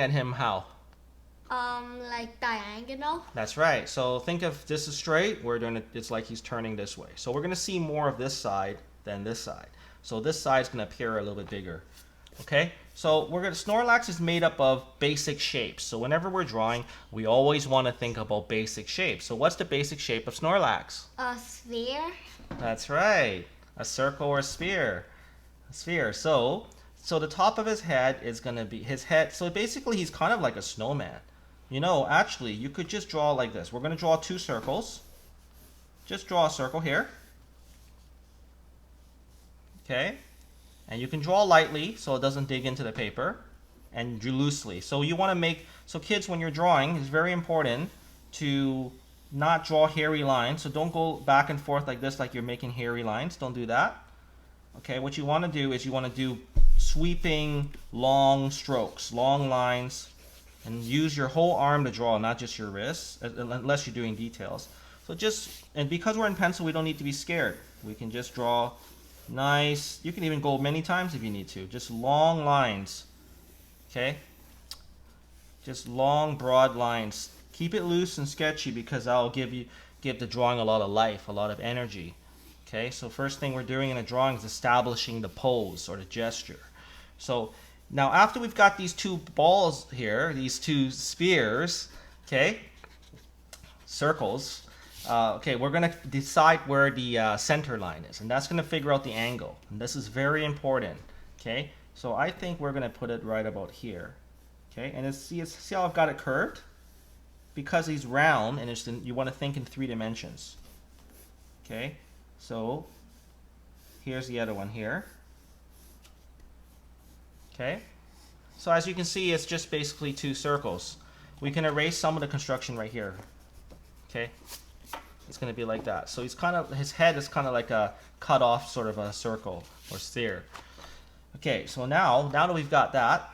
at him how? Like diagonal. That's right. So think of this is straight. We're doing it. It's like he's turning this way. So we're going to see more of this side than this side. So this side's going to appear a little bit bigger. Okay. So we're going to Snorlax is made up of basic shapes. So whenever we're drawing, we always want to think about basic shapes. So what's the basic shape of Snorlax? A sphere. That's right. A circle or a sphere. A sphere. So the top of his head is going to be his head. So basically he's kind of like a snowman. You know, actually, you could just draw like this. We're going to draw two circles. Just draw a circle here. Okay. And you can draw lightly so it doesn't dig into the paper. And loosely. So you want to make, so kids, when you're drawing, it's very important to not draw hairy lines. So don't go back and forth like this, like you're making hairy lines. Don't do that. Okay, what you want to do is you want to do sweeping, long strokes, long lines, and use your whole arm to draw, not just your wrists, unless you're doing details. So just, and because we're in pencil, we don't need to be scared. We can just draw nice, you can even go many times if you need to, just long lines, okay? Just long, broad lines. Keep it loose and sketchy because that'll give the drawing a lot of life, a lot of energy. Okay, so first thing we're doing in a drawing is establishing the pose or the gesture. So now after we've got these two balls here, these two spheres, okay, circles, okay, we're going to decide where the center line is, and that's going to figure out the angle. And this is very important, okay? So I think we're going to put it right about here, okay? And see how I've got it curved? Because he's round, and you want to think in 3 dimensions, okay? So here's the other one here. Okay. So as you can see, it's just basically two circles. We can erase some of the construction right here. Okay. It's going to be like that. So his head is kind of like a cut off sort of a circle or sphere. Okay. So now that we've got that,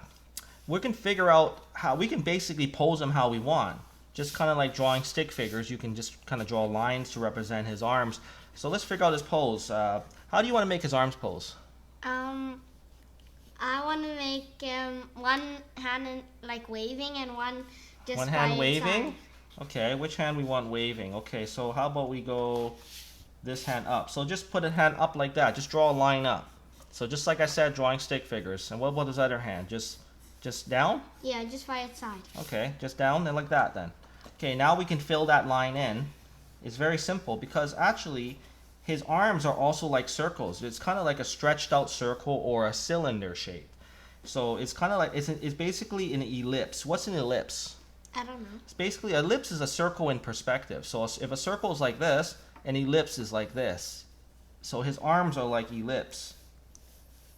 we can figure out how we can basically pose him how we want. Just kind of like drawing stick figures, you can just kind of draw lines to represent his arms. So let's figure out his pose. How do you want to make his arms pose? I want to make one hand like waving and one just one by hand its waving? side. Okay, which hand we want waving? Okay, so how about we go this hand up? So just put a hand up like that. Just draw a line up. So just like I said, drawing stick figures. And what about his other hand? Just down? Yeah, just by its side. Okay, just down and like that then. Okay, now we can fill that line in. It's very simple because actually his arms are also like circles. It's kind of like a stretched out circle or a cylinder shape. So it's kind of like, it's basically an ellipse. What's an ellipse? I don't know. It's basically, an ellipse is a circle in perspective. So if a circle is like this, an ellipse is like this. So his arms are like ellipse.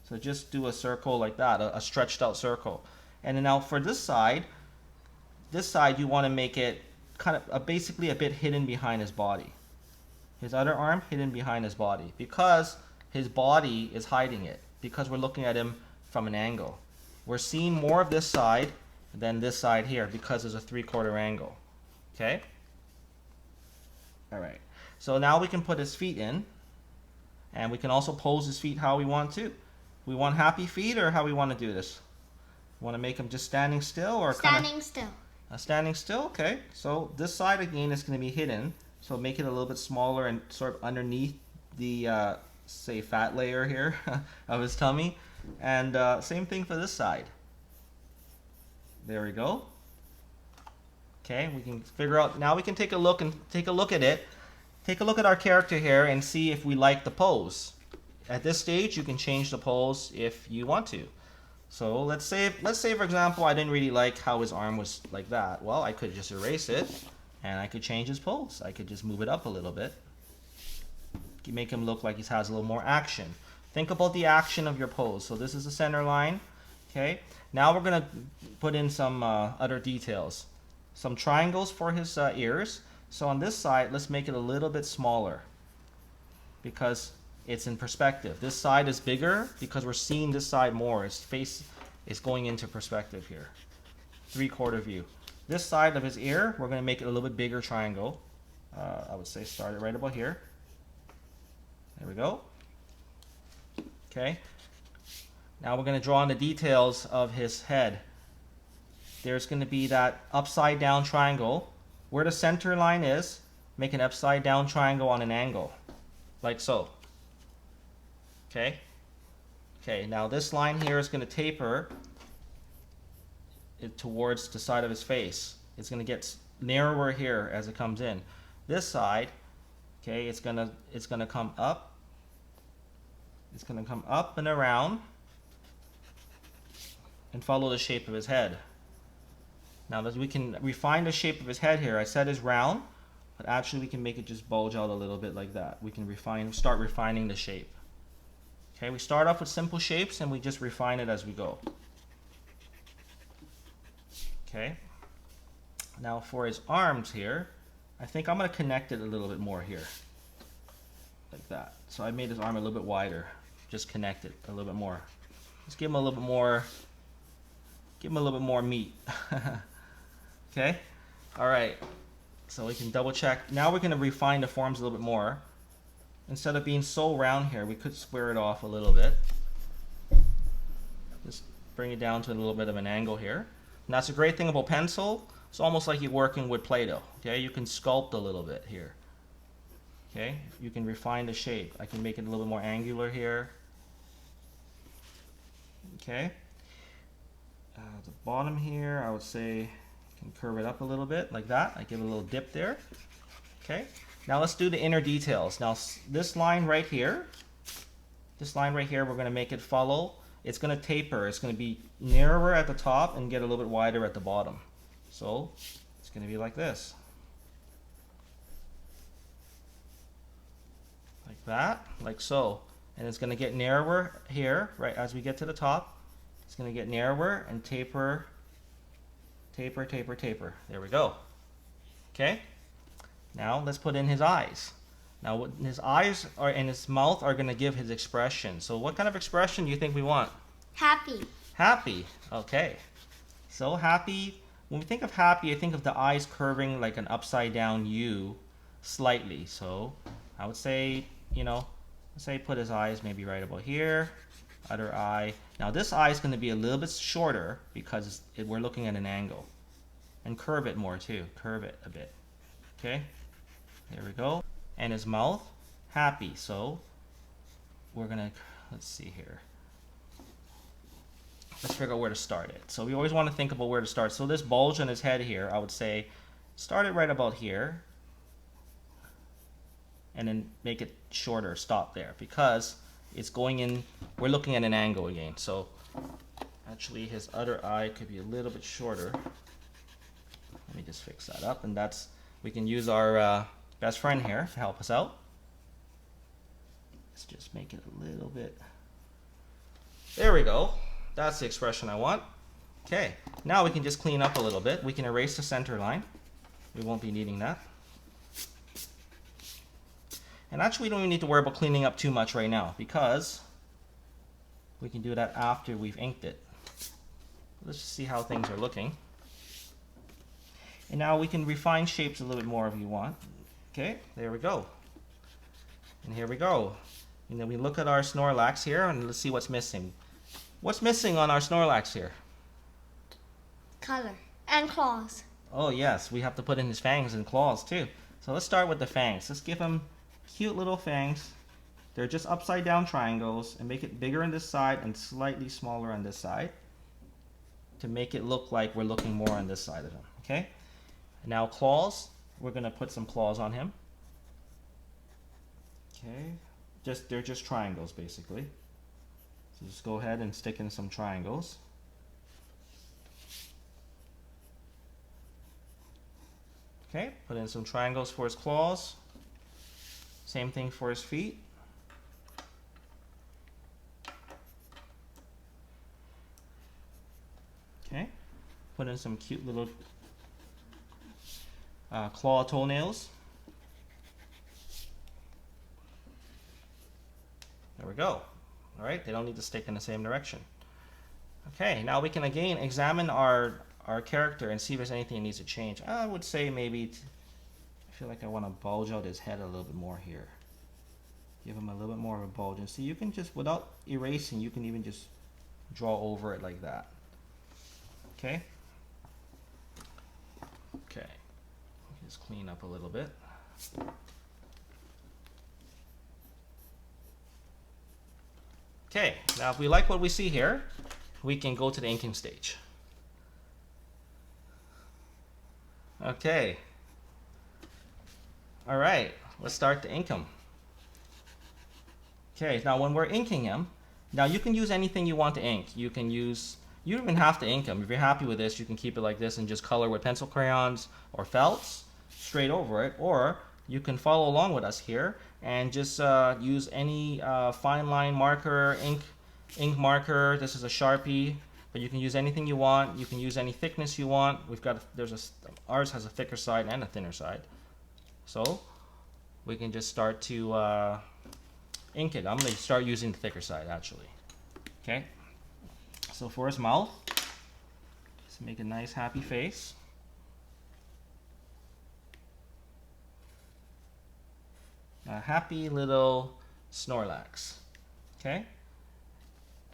So just do a circle like that, a stretched out circle. And then now for this side you want to make it kind of basically a bit hidden behind his body. His other arm hidden behind his body because his body is hiding it because we're looking at him from an angle. We're seeing more of this side than this side here because there's a 3/4 angle. Okay? All right. So now we can put his feet in, and we can also pose his feet how we want to. We want happy feet or how we want to do this? We want to make him just standing still or Standing still. Standing still? Okay. So this side again is going to be hidden. So make it a little bit smaller and sort of underneath the, say, fat layer here of his tummy. And same thing for this side. There we go. Okay, we can figure out, now we can take a look at it. Take a look at our character here and see if we like the pose. At this stage, you can change the pose if you want to. So let's say for example, I didn't really like how his arm was like that. Well, I could just erase it. And I could change his pose. I could just move it up a little bit. Make him look like he has a little more action. Think about the action of your pose. So this is the center line. Okay. Now we're going to put in some other details. Some triangles for his ears. So on this side, let's make it a little bit smaller. Because it's in perspective. This side is bigger because we're seeing this side more. His face is going into perspective here. 3/4 view. This side of his ear, we're going to make it a little bit bigger triangle. I would say start it right about here. There we go. Okay. Now we're going to draw on the details of his head. there's going to be that upside down triangle. Where the center line is, make an upside down triangle on an angle, like so. Okay? Okay, now this line here is going to taper it towards the side of his face. It's going to get narrower here as it comes in. This side, okay, it's going to come up. It's going to come up and around and follow the shape of his head. Now that we can refine the shape of his head here, I said is round, but actually we can make it just bulge out a little bit like that. We can start refining the shape. Okay, we start off with simple shapes and we just refine it as we go. Okay, now for his arms here, I think I'm going to connect it a little bit more here, like that. So I made his arm a little bit wider, just connect it a little bit more. Just give him a little bit more, meat. Okay, all right, so we can double check. Now we're going to refine the forms a little bit more. Instead of being so round here, we could square it off a little bit. Just bring it down to a little bit of an angle here. And that's a great thing about pencil. It's almost like you're working with Play-Doh. Okay, you can sculpt a little bit here. Okay, you can refine the shape. I can make it a little bit more angular here. Okay, the bottom here, I would say, can curve it up a little bit like that. I give it a little dip there. Okay, now let's do the inner details. Now this line right here, we're going to make it follow. It's going to taper. It's going to be narrower at the top and get a little bit wider at the bottom. So it's going to be like this. Like that, like so. And it's going to get narrower here, right as we get to the top. It's going to get narrower and taper, taper, taper, taper. There we go. Okay? Now let's put in his eyes. Now what his eyes are and his mouth are going to give his expression. So what kind of expression do you think we want? Happy. Happy. Okay. So happy. When we think of happy, I think of the eyes curving like an upside down U slightly. So I would say, let's say put his eyes maybe right about here. Other eye. Now this eye is going to be a little bit shorter because we're looking at an angle. And curve it more too. Curve it a bit. Okay. There we go. And his mouth, happy. So we're going to, let's see here. Let's figure out where to start it. So we always want to think about where to start. So this bulge on his head here, I would say start it right about here. And then make it shorter, stop there. Because it's going in, we're looking at an angle again. So actually his other eye could be a little bit shorter. Let me just fix that up. And that's, we can use our best friend here to help us out. Let's just make it a little bit. There we go. That's the expression I want. Okay, now we can just clean up a little bit. We can erase the center line. We won't be needing that. And actually we don't even need to worry about cleaning up too much right now because we can do that after we've inked it. Let's just see how things are looking. And now we can refine shapes a little bit more if you want. Okay, there we go. And here we go. And then we look at our Snorlax here and let's see what's missing. What's missing on our Snorlax here? Color. And claws. Oh yes, we have to put in his fangs and claws too. So let's start with the fangs. Let's give him cute little fangs. They're just upside down triangles and make it bigger on this side and slightly smaller on this side to make it look like we're looking more on this side of him. Okay? And now claws. We're going to put some claws on him. Okay? They're just triangles basically. So just go ahead and stick in some triangles. Okay, put in some triangles for his claws. Same thing for his feet. Okay, put in some cute little claw toenails. There we go. All right, they don't need to stick in the same direction. Okay, now we can again examine our character and see if there's anything that needs to change. I would say maybe, I feel like I want to bulge out his head a little bit more here. Give him a little bit more of a bulge. And see, you can just, without erasing, you can even just draw over it like that. Okay? Just clean up a little bit. Okay, now if we like what we see here, we can go to the inking stage. Okay. All right, let's start to ink them. Okay, now when we're inking them, now you can use anything you want to ink. You don't even have to ink them. If you're happy with this, you can keep it like this and just color with pencil crayons or felts straight over it, or you can follow along with us here and just use any fine line marker, ink marker. This is a Sharpie, but you can use anything you want. You can use any thickness you want. Ours has a thicker side and a thinner side. So we can just start to ink it. I'm going to start using the thicker side actually. Okay, so for his mouth, just make a nice happy face. A happy little Snorlax. Okay,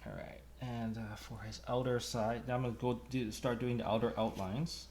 all right, and for his outer side, now I'm going to start doing the outer outlines.